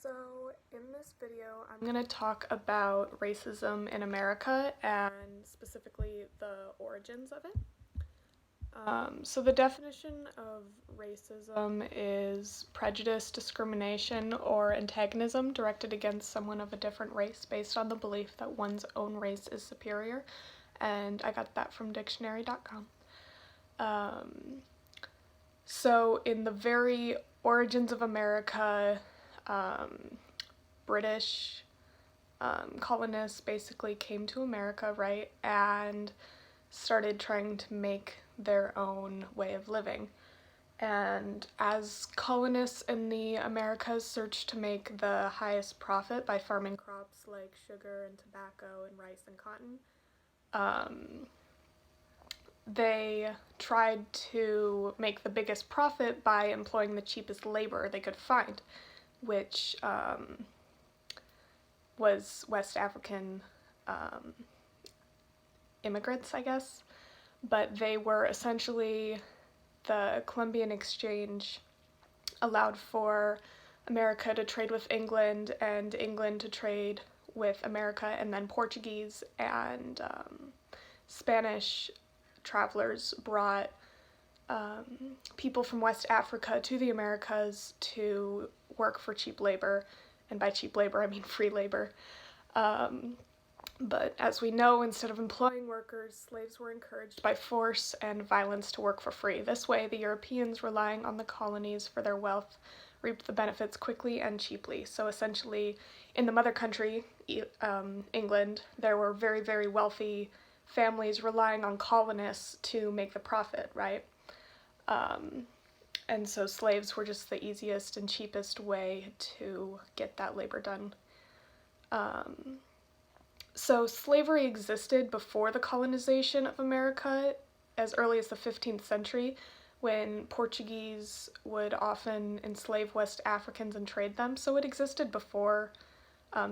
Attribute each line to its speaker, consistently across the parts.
Speaker 1: So in this video, I'm going to talk about racism in America and specifically the origins of it. So the definition of racism is prejudice, discrimination, or antagonism directed against someone of a different race based on the belief that one's own race is superior, and I got that from dictionary.com. So in the very origins of America, British colonists basically came to America, right, and started trying to make their own way of living. And as colonists in the Americas searched to make the highest profit by farming crops like sugar and tobacco and rice and cotton, they tried to make the biggest profit by employing the cheapest labor they could find, which was West African immigrants, I guess. But they were essentially, the Columbian Exchange allowed for America to trade with England and England to trade with America, and then Portuguese and Spanish travelers brought people from West Africa to the Americas to work for cheap labor, and by cheap labor I mean free labor. But as we know, instead of employing workers, slaves were encouraged by force and violence to work for free. This way, the Europeans, relying on the colonies for their wealth, reaped the benefits quickly and cheaply. So essentially, in the mother country, England, there were very, very wealthy families relying on colonists to make the profit, right? And so slaves were just the easiest and cheapest way to get that labor done. So slavery existed before the colonization of America as early as the 15th century, when Portuguese would often enslave West Africans and trade them. So it existed before.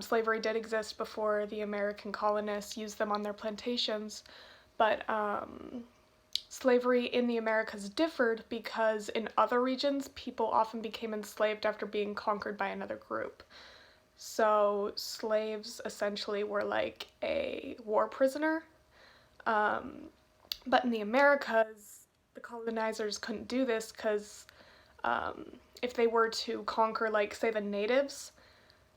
Speaker 1: Slavery did exist before the American colonists used them on their plantations, but slavery in the Americas differed because in other regions, people often became enslaved after being conquered by another group. So slaves essentially were like a war prisoner, but in the Americas, the colonizers couldn't do this because if they were to conquer, like, say, the natives,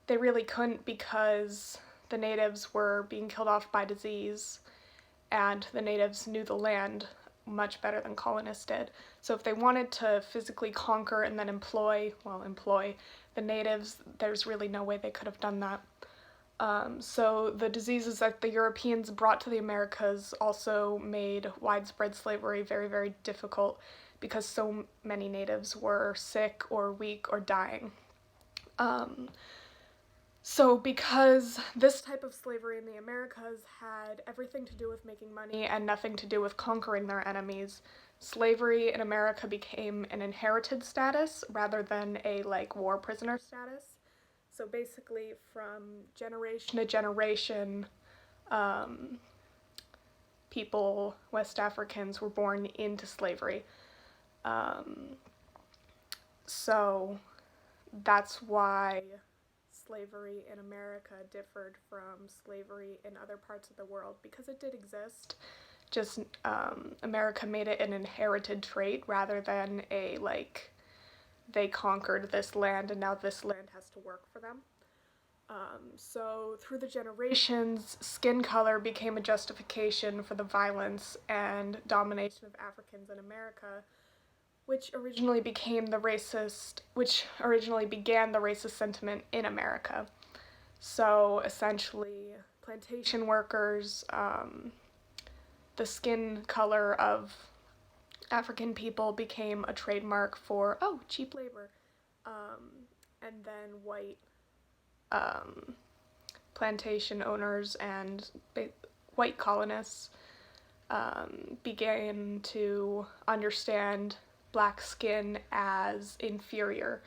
Speaker 1: they really couldn't because the natives were being killed off by disease, and the natives knew the land much better than colonists did. So if they wanted to physically conquer and then employ the natives, there's really no way they could have done that. So the diseases that the Europeans brought to the Americas also made widespread slavery very, very difficult because so many natives were sick or weak or dying. So because this type of slavery in the Americas had everything to do with making money and nothing to do with conquering their enemies, slavery in America became an inherited status rather than a, like, war prisoner status. So basically, from generation to generation, people, West Africans, were born into slavery. So that's why slavery in America differed from slavery in other parts of the world, because it did exist, just America made it an inherited trait rather than a, like, they conquered this land and now this land has to work for them. So through the generations, skin color became a justification for the violence and domination of Africans in America, which originally began the racist sentiment in America. So essentially, plantation workers, the skin color of African people became a trademark for, cheap labor. And then white plantation owners and white colonists began to understand black skin as inferior,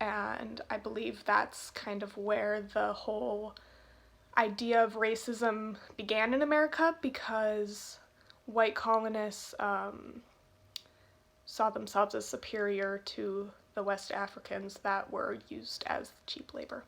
Speaker 1: and I believe that's kind of where the whole idea of racism began in America, because white colonists saw themselves as superior to the West Africans that were used as cheap labor.